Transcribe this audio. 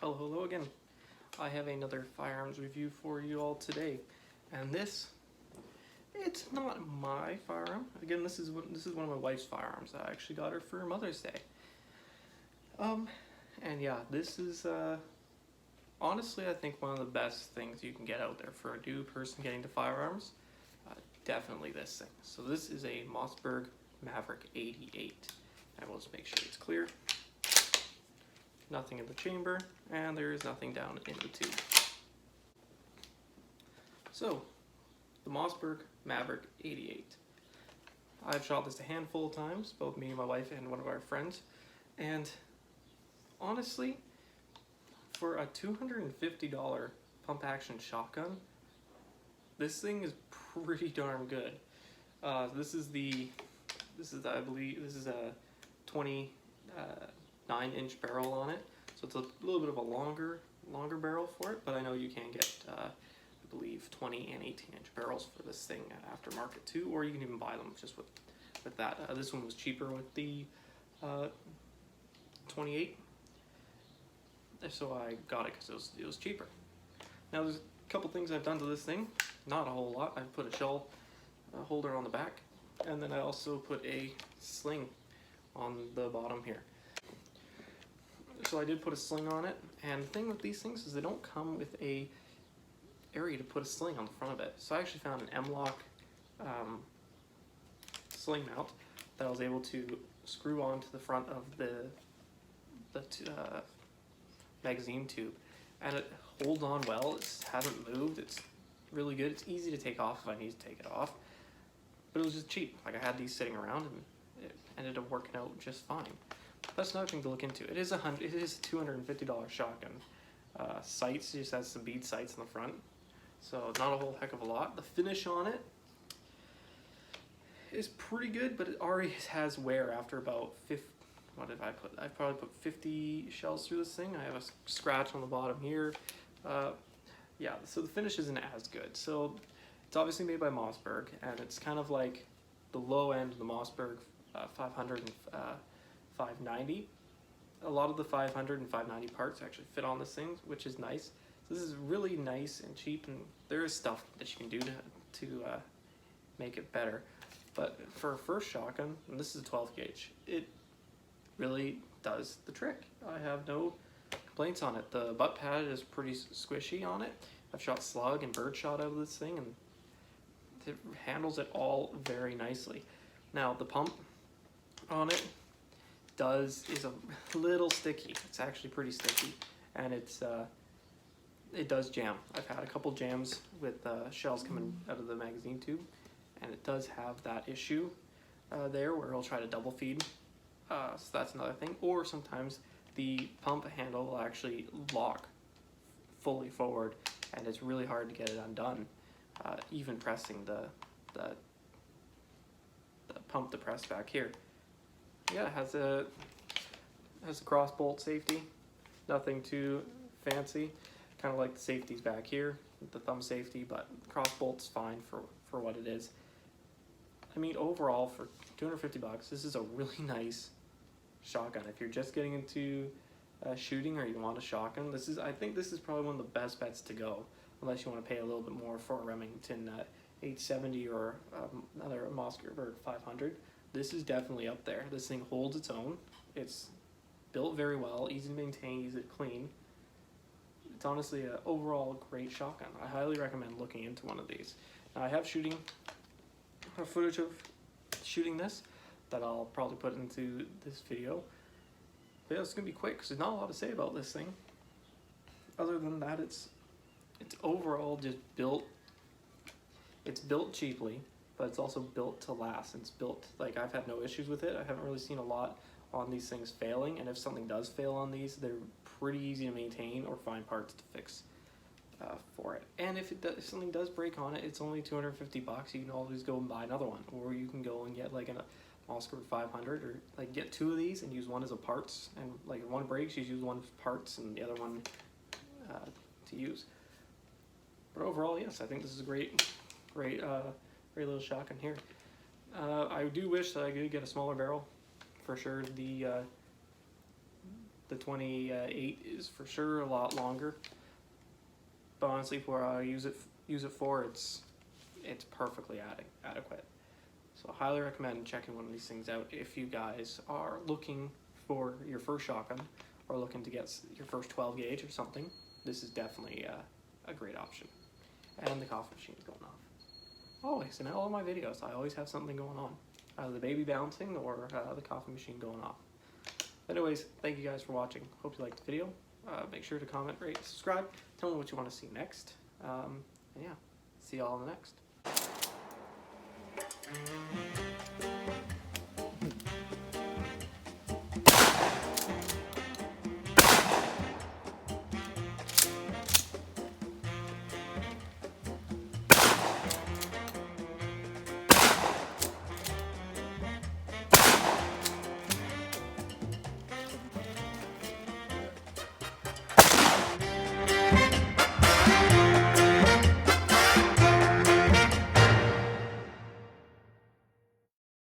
Hello again. I have another firearms review for you all today, and it's not my firearm. Again, this is one of my wife's firearms. I actually got her for Mother's Day. And yeah, this is honestly, I think one of the best things you can get out there for a new person getting to firearms. Definitely this thing. So this is a Mossberg Maverick 88. I will just make sure it's clear. Nothing in the chamber, and there is nothing down in the tube. So, the Mossberg Maverick 88. I've shot this a handful of times, both me and my wife and one of our friends, and honestly, for a $250 pump action shotgun, this thing is pretty darn good. This is I believe this is a 29-inch barrel on it, so it's a little bit of a longer barrel for it, but I know you can get I believe 20 and 18-inch barrels for this thing at aftermarket too, or you can even buy them just with that. This one was cheaper with the 28, so I got it because it was cheaper. Now there's a couple things I've done to this thing, not a whole lot. I've put a shell holder on the back, and then I also put a sling on the bottom here. So I did put a sling on it, and the thing with these things is they don't come with a area to put a sling on the front of it. So I actually found an M-lock sling mount that I was able to screw onto the front of the magazine tube, and it holds on well. It hasn't moved. It's really good. It's easy to take off if I need to take it off, but it was just cheap. Like, I had these sitting around and it ended up working out just fine. That's another thing to look into. It is a $250 shotgun. Sights, just has some bead sights in the front, so not a whole heck of a lot. The finish on it is pretty good, but it already has wear after about 50. What did I put? I probably put 50 shells through this thing. I have a scratch on the bottom here. Yeah, so the finish isn't as good. So it's obviously made by Mossberg, and it's kind of like the low end of the Mossberg 500 and 590. A lot of the 500 and 590 parts actually fit on this thing, which is nice. So this is really nice and cheap, and there is stuff that you can do to make it better. But for a first shotgun, and this is a 12 gauge, it really does the trick. I have no complaints on it. The butt pad is pretty squishy on it. I've shot slug and birdshot out of this thing, and it handles it all very nicely. Now the pump on it is a little sticky. It's actually pretty sticky, and it does jam. I've had a couple jams with shells coming out of the magazine tube, and it does have that issue there where it'll try to double feed. So that's another thing. Or sometimes the pump handle will actually lock fully forward, and it's really hard to get it undone. Even pressing the pump to press back here. Yeah, it has a cross bolt safety. Nothing too fancy. Kind of like the safeties back here, the thumb safety, but cross bolt's fine for what it is. I mean, overall, for $250, this is a really nice shotgun. If you're just getting into shooting, or you want a shotgun, I think this is probably one of the best bets to go, unless you want to pay a little bit more for a Remington 870 or another Mossberg 500. This is definitely up there. This thing holds its own. It's built very well, easy to maintain, easy to clean. It's honestly an overall great shotgun. I highly recommend looking into one of these. Now, I have footage of shooting this that I'll probably put into this video. But yeah, it's gonna be quick because there's not a lot to say about this thing. Other than that, it's overall just built. It's built cheaply, but it's also built to last. It's built, like, I've had no issues with it. I haven't really seen a lot on these things failing, and if something does fail on these, they're pretty easy to maintain or find parts to fix for it. And if something does break on it, it's only $250. You can always go and buy another one, or you can go and get like a Mossberg 500, or like get two of these and use one as a parts, and like if one breaks, you use one for parts and the other one to use. But overall, yes, I think this is a great little shotgun here. I do wish that I could get a smaller barrel. For sure, the The 28 is for sure a lot longer, but honestly, for what I use it for, it's perfectly adequate. So I highly recommend checking one of these things out if you guys are looking for your first shotgun or looking to get your first 12 gauge or something. This is definitely a great option. And the coffee machine's going off. Always, in all of my videos, I always have something going on. Either the baby bouncing or the coffee machine going off. Anyways, thank you guys for watching. Hope you liked the video. Make sure to comment, rate, subscribe. Tell me what you want to see next. And yeah, see y'all in the next.